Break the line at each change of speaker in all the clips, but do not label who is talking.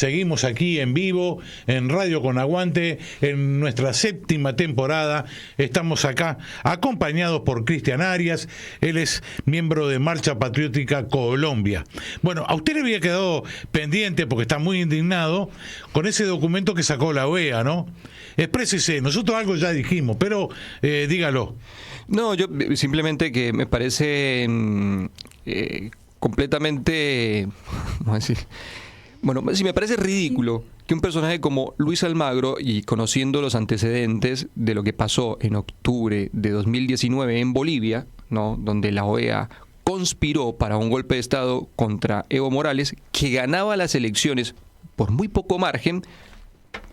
Seguimos aquí en vivo, en Radio Con Aguante, en nuestra 7ª temporada. Estamos acá acompañados por Cristian Arias. Él es miembro de Marcha Patriótica Colombia. Bueno, a usted le había quedado pendiente, porque está muy indignado, con ese documento que sacó la OEA, ¿no? Exprésese, nosotros algo ya dijimos, pero dígalo.
No, yo simplemente que me parece completamente, ¿cómo decir? Bueno, sí, me parece ridículo que un personaje como Luis Almagro, y conociendo los antecedentes de lo que pasó en octubre de 2019 en Bolivia, ¿no?, donde la OEA conspiró para un golpe de Estado contra Evo Morales, que ganaba las elecciones por muy poco margen,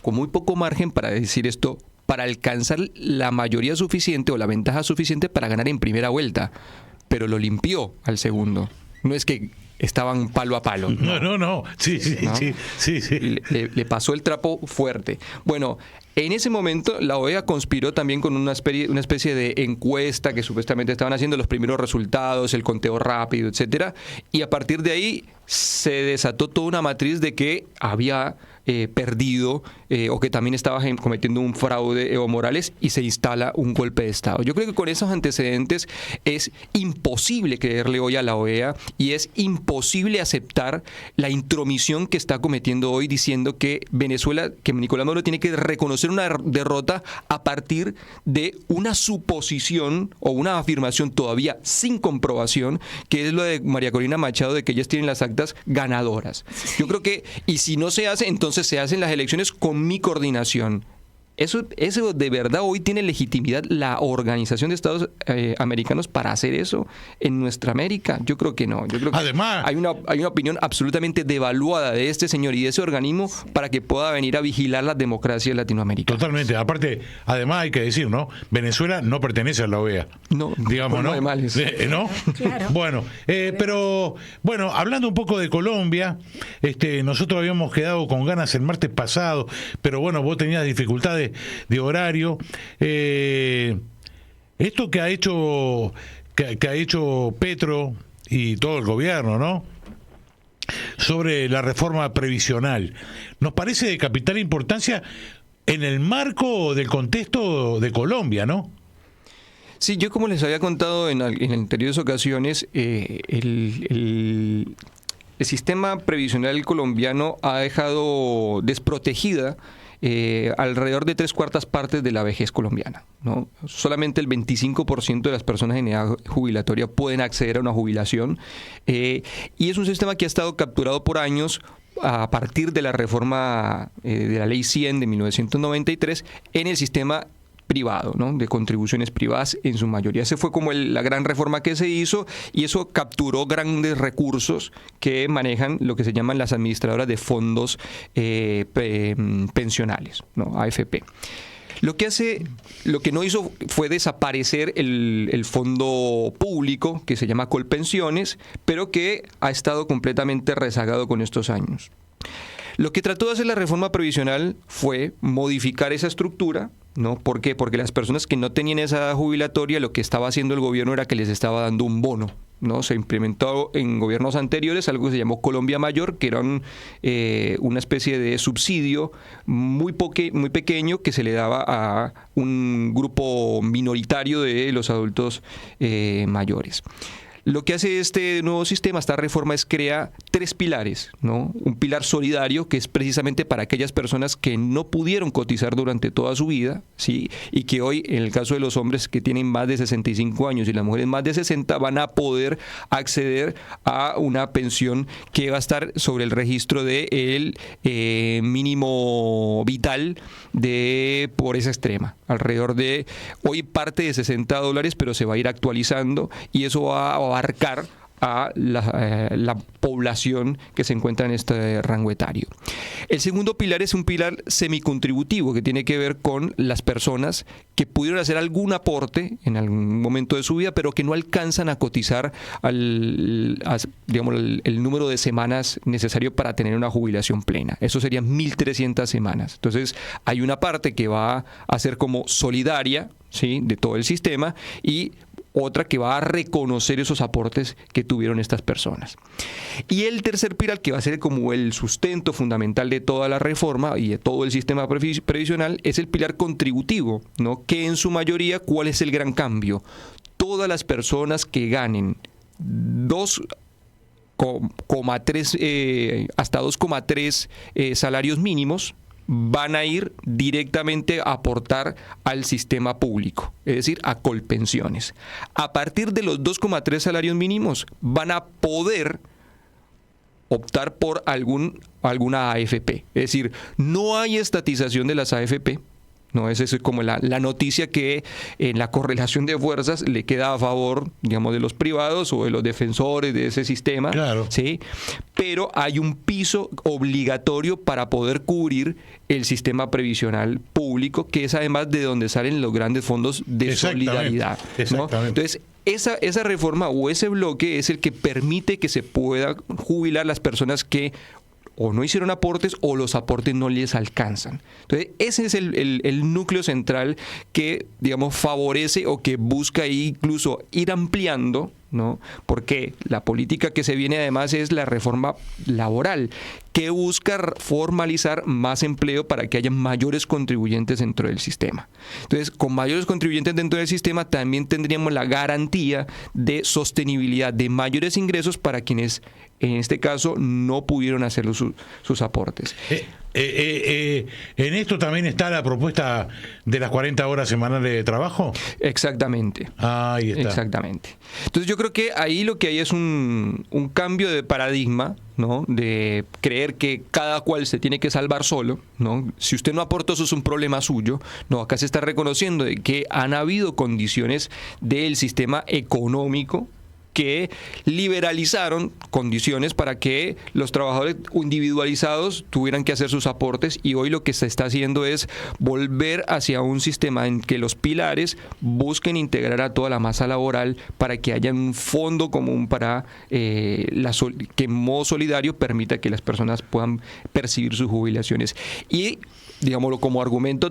con muy poco margen, para decir esto, para alcanzar la mayoría suficiente o la ventaja suficiente para ganar en primera vuelta, pero lo limpió al segundo. No es que estaban palo a palo.
No. Sí.
Le pasó el trapo fuerte. Bueno, en ese momento la OEA conspiró también con una especie de encuesta que supuestamente estaban haciendo los primeros resultados, el conteo rápido, etcétera, y a partir de ahí se desató toda una matriz de que había perdido o que también estaba cometiendo un fraude Evo Morales, y se instala un golpe de Estado. Yo creo que con esos antecedentes es imposible creerle hoy a la OEA, y es imposible aceptar la intromisión que está cometiendo hoy, diciendo que Venezuela, que Nicolás Maduro tiene que reconocer una derrota a partir de una suposición o una afirmación todavía sin comprobación, que es lo de María Corina Machado, de que ellas tienen las actas ganadoras. Yo creo que, y si no se hace, entonces se hacen las elecciones con mi coordinación. Eso de verdad hoy tiene legitimidad la Organización de Estados Americanos para hacer eso en nuestra América. Yo creo que no. Yo creo que
además
hay una opinión absolutamente devaluada de este señor y de ese organismo para que pueda venir a vigilar las democracias latinoamericanas.
Totalmente. Aparte, además hay que decir, ¿no? Venezuela no pertenece a la OEA.
No,
digamos, ¿no?
De males.
¿No?
Claro.
Bueno, pero bueno, hablando un poco de Colombia, nosotros habíamos quedado con ganas el martes pasado, pero bueno, vos tenías dificultades de horario. Esto que ha hecho Petro y todo el gobierno, ¿no?, sobre la reforma previsional, nos parece de capital importancia en el marco del contexto de Colombia, ¿no?
Sí, yo, como les había contado en anteriores ocasiones, el sistema previsional colombiano ha dejado desprotegida alrededor de 3/4 partes de la vejez colombiana, ¿no? Solamente el 25% de las personas en edad jubilatoria pueden acceder a una jubilación, y es un sistema que ha estado capturado por años a partir de la reforma de la Ley 100 de 1993 en el sistema privado, ¿no?, de contribuciones privadas en su mayoría. Esa fue como la gran reforma que se hizo, y eso capturó grandes recursos que manejan lo que se llaman las administradoras de fondos pensionales, ¿no?, AFP. Lo que no hizo fue desaparecer el fondo público que se llama Colpensiones, pero que ha estado completamente rezagado con estos años. Lo que trató de hacer la reforma previsional fue modificar esa estructura, ¿no? ¿Por qué? Porque las personas que no tenían esa edad jubilatoria, lo que estaba haciendo el gobierno era que les estaba dando un bono, ¿no? Se implementó en gobiernos anteriores algo que se llamó Colombia Mayor, que era una especie de subsidio muy pequeño que se le daba a un grupo minoritario de los adultos mayores. Lo que hace este nuevo sistema, esta reforma, es crear 3 pilares, ¿no? Un pilar solidario, que es precisamente para aquellas personas que no pudieron cotizar durante toda su vida, ¿sí?, y que hoy, en el caso de los hombres que tienen más de 65 años y las mujeres más de 60, van a poder acceder a una pensión que va a estar sobre el registro del mínimo vital de pobreza extrema. Alrededor de, hoy parte de $60, pero se va a ir actualizando, y eso va a abarcar a la población que se encuentra en este rango etario. El segundo pilar es un pilar semicontributivo, que tiene que ver con las personas que pudieron hacer algún aporte en algún momento de su vida, pero que no alcanzan a cotizar el número de semanas necesario para tener una jubilación plena. Eso serían 1.300 semanas. Entonces, hay una parte que va a ser como solidaria, ¿sí?, de todo el sistema, y otra que va a reconocer esos aportes que tuvieron estas personas. Y el tercer pilar, que va a ser como el sustento fundamental de toda la reforma y de todo el sistema previsional, es el pilar contributivo, ¿no? Que en su mayoría, ¿cuál es el gran cambio? Todas las personas que ganen 2,3 hasta 2,3 salarios mínimos van a ir directamente a aportar al sistema público, es decir, a Colpensiones. A partir de los 2,3 salarios mínimos van a poder optar por alguna AFP. Es decir, no hay estatización de las AFP. No, esa es como la noticia que en la correlación de fuerzas le queda a favor, digamos, de los privados o de los defensores de ese sistema.
Claro.
¿Sí? Pero hay un piso obligatorio para poder cubrir el sistema previsional público, que es además de donde salen los grandes fondos de solidaridad, ¿no?
Exactamente.
Entonces, esa reforma o ese bloque es el que permite que se pueda jubilar las personas que o no hicieron aportes o los aportes no les alcanzan. Entonces, ese es el núcleo central que, digamos, favorece o que busca incluso ir ampliando, ¿no? Porque la política que se viene además es la reforma laboral, que busca formalizar más empleo para que haya mayores contribuyentes dentro del sistema. Entonces, con mayores contribuyentes dentro del sistema también tendríamos la garantía de sostenibilidad, de mayores ingresos para quienes en este caso no pudieron hacer sus aportes.
¿En esto también está la propuesta de las 40 horas semanales de trabajo?
Exactamente.
Ahí está.
Exactamente. Entonces yo creo que ahí lo que hay es un cambio de paradigma, ¿no? De creer que cada cual se tiene que salvar solo, ¿no? Si usted no aportó, eso es un problema suyo. No, acá se está reconociendo de que han habido condiciones del sistema económico que liberalizaron condiciones para que los trabajadores individualizados tuvieran que hacer sus aportes, y hoy lo que se está haciendo es volver hacia un sistema en que los pilares busquen integrar a toda la masa laboral para que haya un fondo común para que en modo solidario permita que las personas puedan percibir sus jubilaciones. Y digámoslo como argumento,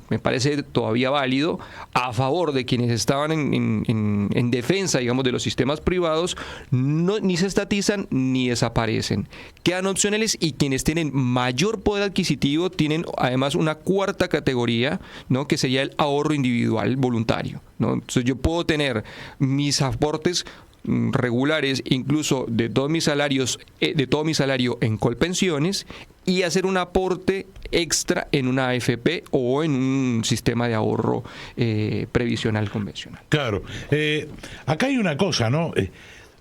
me parece todavía válido, a favor de quienes estaban en defensa, digamos, de los sistemas privados, ni se estatizan ni desaparecen. Quedan opcionales, y quienes tienen mayor poder adquisitivo tienen además una cuarta categoría, ¿no? Que sería el ahorro individual voluntario, ¿no? Entonces yo puedo tener mis aportes regulares, incluso de todo mi salario en Colpensiones, y hacer un aporte extra en una AFP o en un sistema de ahorro previsional convencional.
Claro. Acá hay una cosa, ¿no?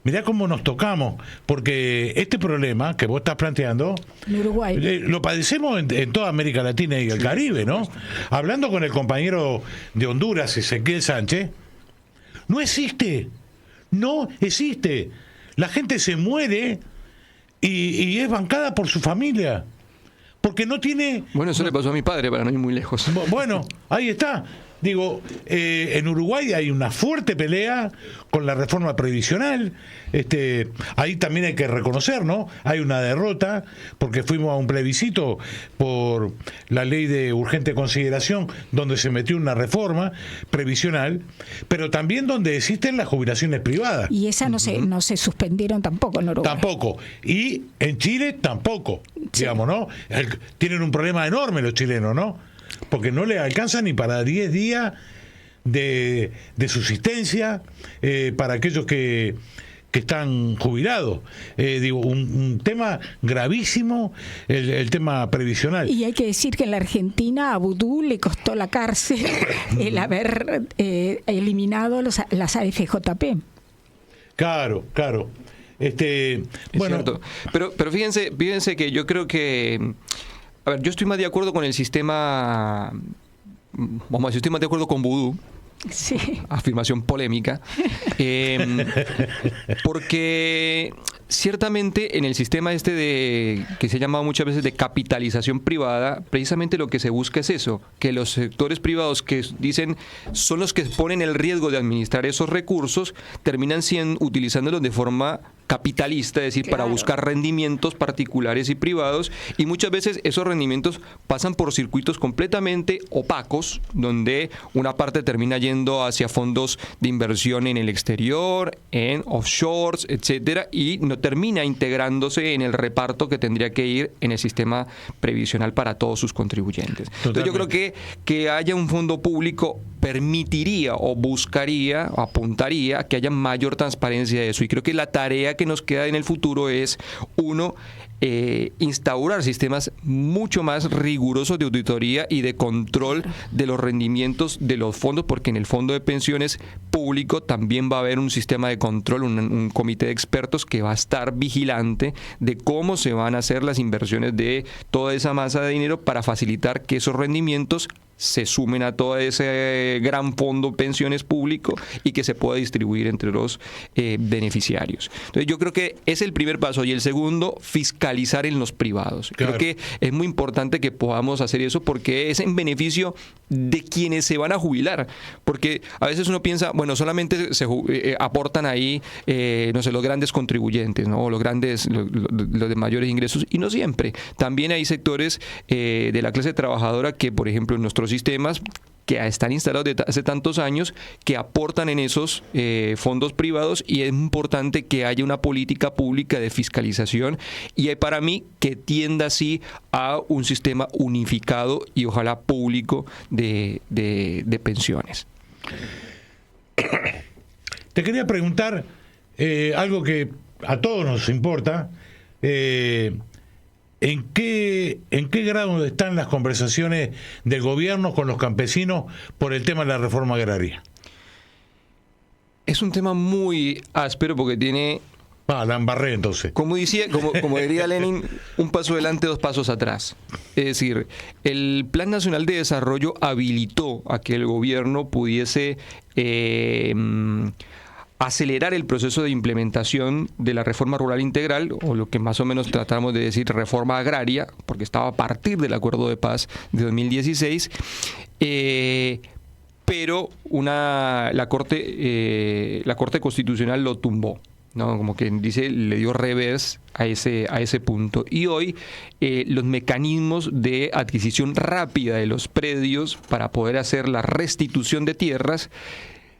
Mirá cómo nos tocamos, porque este problema que vos estás planteando
en Uruguay
lo padecemos en toda América Latina y el Caribe, ¿no? Hablando con el compañero de Honduras, Ezequiel Sánchez, no existe. No existe. La gente se muere y es bancada por su familia. Porque no tiene...
Bueno, eso le pasó a mi padre, para no ir muy lejos.
Bueno, ahí está. Digo, en Uruguay hay una fuerte pelea con la reforma previsional. Ahí también hay que reconocer, ¿no? Hay una derrota porque fuimos a un plebiscito por la ley de urgente consideración, donde se metió una reforma previsional, pero también donde existen las jubilaciones privadas.
Y esas no se suspendieron tampoco en Uruguay.
Tampoco. Y en Chile tampoco, sí. Digamos, ¿no? Tienen un problema enorme los chilenos, ¿no? Porque no le alcanza ni para 10 días de subsistencia para aquellos que están jubilados. Digo, un tema gravísimo, el tema previsional.
Y hay que decir que en la Argentina a Vudú le costó la cárcel el haber eliminado las AFJP.
Claro. Bueno,
cierto. Pero fíjense que yo creo que... A ver, yo estoy más de acuerdo con el sistema, vamos a decir, estoy más de acuerdo con Vudú.
Sí.
Afirmación polémica. Porque ciertamente en el sistema que se ha llamado muchas veces de capitalización privada, precisamente lo que se busca es eso, que los sectores privados que dicen son los que ponen el riesgo de administrar esos recursos, terminan utilizándolos de forma capitalista, es decir, para
Claro.
buscar rendimientos particulares y privados, y muchas veces esos rendimientos pasan por circuitos completamente opacos, donde una parte termina yendo hacia fondos de inversión en el exterior, en offshores, etcétera, y no termina integrándose en el reparto que tendría que ir en el sistema previsional para todos sus contribuyentes. Entonces yo creo que haya un fondo público permitiría o buscaría o apuntaría a que haya mayor transparencia de eso, y creo que la tarea que nos queda en el futuro es, uno, instaurar sistemas mucho más rigurosos de auditoría y de control de los rendimientos de los fondos, porque en el fondo de pensiones público también va a haber un sistema de control, un comité de expertos que va a estar vigilante de cómo se van a hacer las inversiones de toda esa masa de dinero para facilitar que esos rendimientos se sumen a todo ese gran fondo pensiones público y que se pueda distribuir entre los beneficiarios. Entonces yo creo que es el primer paso, y el segundo, fiscalizar en los privados.
Claro.
Creo que es muy importante que podamos hacer eso, porque es en beneficio de quienes se van a jubilar, porque a veces uno piensa, bueno, solamente se aportan ahí, no sé, los grandes contribuyentes, ¿no? Los de mayores ingresos, y no siempre. También hay sectores de la clase trabajadora que, por ejemplo, en nuestros sistemas que están instalados desde hace tantos años, que aportan en esos fondos privados, y es importante que haya una política pública de fiscalización, y para mí que tienda así a un sistema unificado y ojalá público de pensiones.
Te quería preguntar algo que a todos nos importa. ¿En qué grado están las conversaciones del gobierno con los campesinos por el tema de la reforma agraria?
Es un tema muy áspero porque tiene,
La embarré entonces.
como diría Lenin, un paso adelante, dos pasos atrás. Es decir, el Plan Nacional de Desarrollo habilitó a que el gobierno pudiese acelerar el proceso de implementación de la reforma rural integral, o lo que más o menos tratamos de decir reforma agraria, porque estaba a partir del Acuerdo de Paz de 2016, pero la Corte Constitucional lo tumbó, ¿no? Como que dice, le dio revés a ese punto. Y hoy los mecanismos de adquisición rápida de los predios para poder hacer la restitución de tierras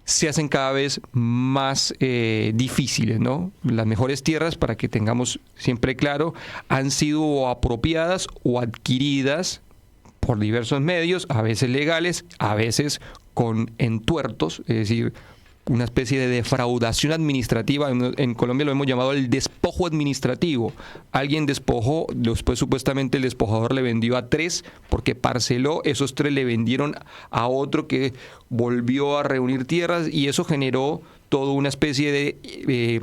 se hacen cada vez más difíciles, ¿no? Las mejores tierras, para que tengamos siempre claro, han sido o apropiadas o adquiridas por diversos medios, a veces legales, a veces con entuertos, es decir, una especie de defraudación administrativa. En Colombia lo hemos llamado el despojo administrativo. Alguien despojó, después supuestamente el despojador le vendió a 3 porque parceló, esos 3 le vendieron a otro que volvió a reunir tierras, y eso generó toda una especie de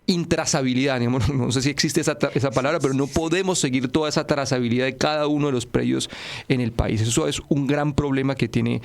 intrazabilidad, digamos, no sé si existe esa palabra, pero no podemos seguir toda esa trazabilidad de cada uno de los predios en el país. Eso es un gran problema que tiene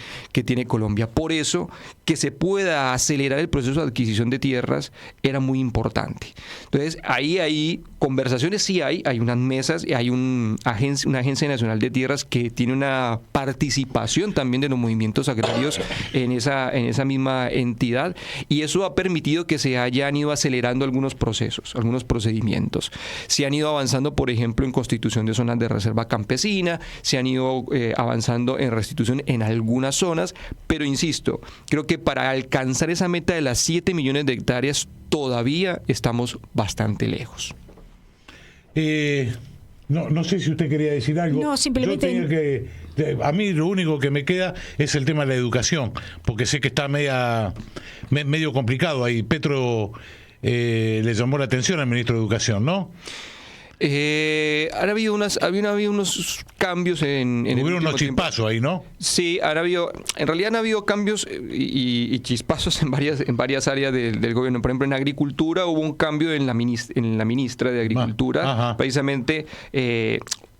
Colombia. Por eso, que se pueda acelerar el proceso de adquisición de tierras era muy importante. Entonces, ahí hay conversaciones, sí hay unas mesas, y hay una agencia nacional de tierras que tiene una participación también de los movimientos agrarios en esa misma entidad, y eso ha permitido que se hayan ido acelerando algunos procedimientos. Se han ido avanzando, por ejemplo, en constitución de zonas de reserva campesina, se han ido avanzando en restitución en algunas zonas, pero insisto, creo que para alcanzar esa meta de las 7 millones de hectáreas todavía estamos bastante lejos.
No sé si usted quería decir algo.
No, simplemente...
A mí lo único que me queda es el tema de la educación, porque sé que está medio complicado ahí. Petro le llamó la atención al ministro de Educación, ¿no?
Habían habido unos cambios en
Hubieron unos chispazos ahí, ¿no?
Sí, en realidad han habido cambios y chispazos en varias áreas del gobierno. Por ejemplo, en Agricultura hubo un cambio en la ministra de Agricultura, precisamente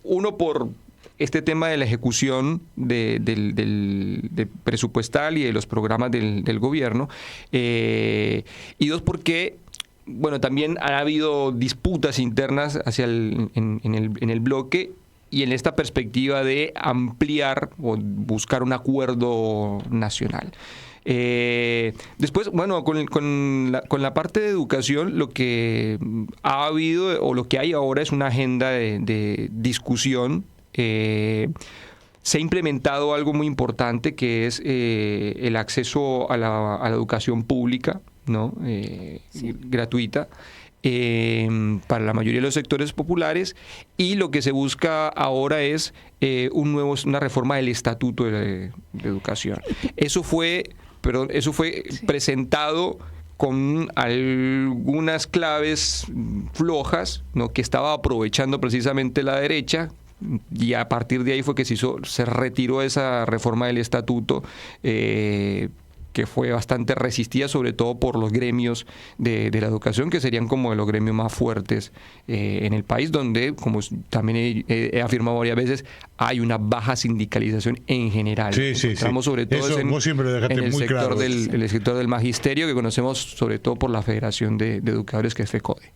uno por este tema de la ejecución del presupuestal y de los programas del gobierno, y dos, porque también ha habido disputas internas en el bloque, y en esta perspectiva de ampliar o buscar un acuerdo nacional. Después, bueno, con la parte de educación, lo que ha habido o lo que hay ahora es una agenda de discusión. Se ha implementado algo muy importante que es el acceso a la educación pública, ¿no? Gratuita. Para la mayoría de los sectores populares, y lo que se busca ahora es una reforma del Estatuto de Educación. Eso fue presentado con algunas claves flojas, ¿no? Que estaba aprovechando precisamente la derecha, y a partir de ahí fue que se retiró esa reforma del Estatuto, que fue bastante resistida, sobre todo por los gremios de la educación, que serían como de los gremios más fuertes en el país, donde, como también he afirmado varias veces, hay una baja sindicalización en general. Encontramos sobre todo
eso,
en el
muy
sector
claro.
el sector del magisterio, que conocemos sobre todo por la Federación de Educadores, que es FECODE.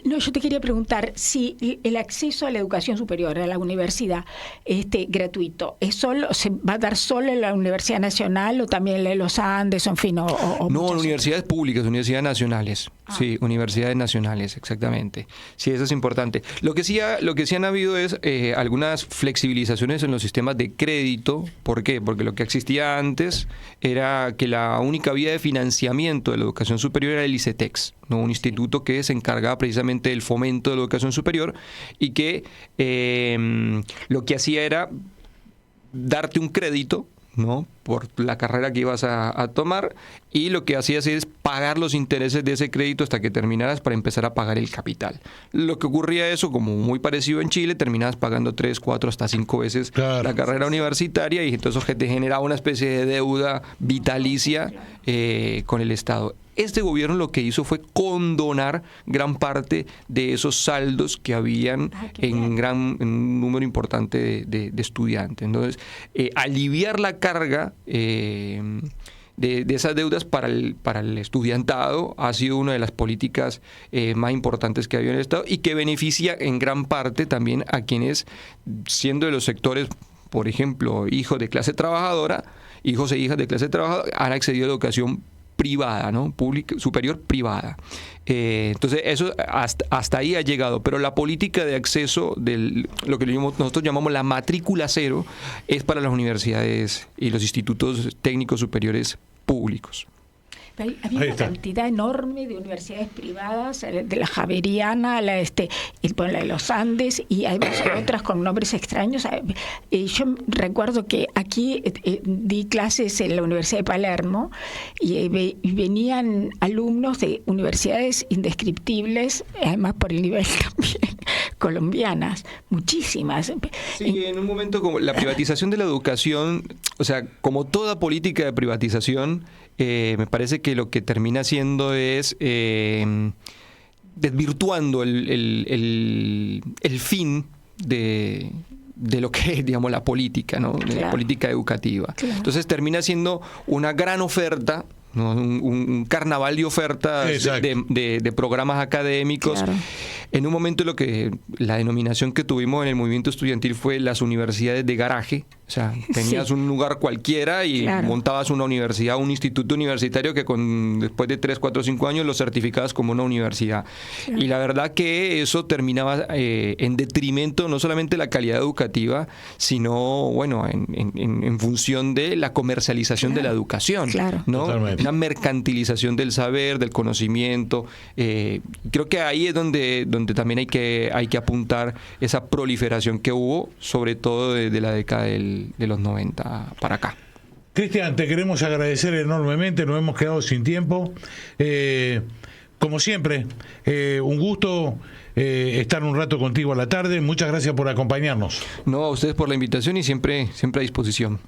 No, yo te quería preguntar si el acceso a la educación superior, a la universidad, gratuito, ¿se va a dar solo en la Universidad Nacional o también en los Andes, en fin?
No, universidades públicas, universidades nacionales. Sí, universidades nacionales, exactamente. Sí, eso es importante. Lo que sí han habido es algunas flexibilizaciones en los sistemas de crédito. ¿Por qué? Porque lo que existía antes era que la única vía de financiamiento de la educación superior era el ICETEX, ¿no? Un instituto que se encargaba precisamente del fomento de la educación superior, y que lo que hacía era darte un crédito, ¿no? Por la carrera que ibas a tomar, y lo que hacías es pagar los intereses de ese crédito hasta que terminaras para empezar a pagar el capital. Lo que ocurría eso, como muy parecido en Chile, terminabas pagando 3, 4, hasta 5 veces la carrera universitaria, y entonces eso te generaba una especie de deuda vitalicia con el Estado. Este gobierno lo que hizo fue condonar gran parte de esos saldos que habían en un número importante de estudiantes. Entonces, aliviar la carga de esas deudas para el estudiantado ha sido una de las políticas más importantes que ha habido en el Estado, y que beneficia en gran parte también a quienes, siendo de los sectores, por ejemplo, hijos e hijas de clase trabajadora, han accedido a la educación privada, ¿no? Pública, superior privada. Entonces, eso hasta ahí ha llegado, pero la política de acceso lo que nosotros llamamos la matrícula cero es para las universidades y los institutos técnicos superiores públicos.
Había una cantidad enorme de universidades privadas, de la Javeriana, la de los Andes, y hay otras con nombres extraños. Yo recuerdo que aquí di clases en la Universidad de Palermo, y venían alumnos de universidades indescriptibles, además por el nivel también, colombianas, muchísimas.
Sí, en un momento como la privatización de la educación, o sea, como toda política de privatización, me parece que lo que termina haciendo es desvirtuando el fin de lo que es, digamos, la política, ¿no? De la política educativa. Claro. Entonces termina siendo una gran oferta, ¿no? Un carnaval de ofertas de programas académicos. Claro. En un momento la denominación que tuvimos en el movimiento estudiantil fue las universidades de garaje. O sea, tenías un lugar cualquiera y montabas una universidad, un instituto universitario que después de 3, 4, 5 años lo certificabas como una universidad. Claro. Y la verdad que eso terminaba en detrimento no solamente de la calidad educativa, sino, bueno, en función de la comercialización de la educación. Claro. ¿No? Una mercantilización del saber, del conocimiento. Creo que ahí es donde también hay que apuntar esa proliferación que hubo, sobre todo de la década de los 90 para acá.
Cristian, te queremos agradecer enormemente, nos hemos quedado sin tiempo. Como siempre, un gusto estar un rato contigo a la tarde. Muchas gracias por acompañarnos.
No, a ustedes por la invitación, y siempre a disposición.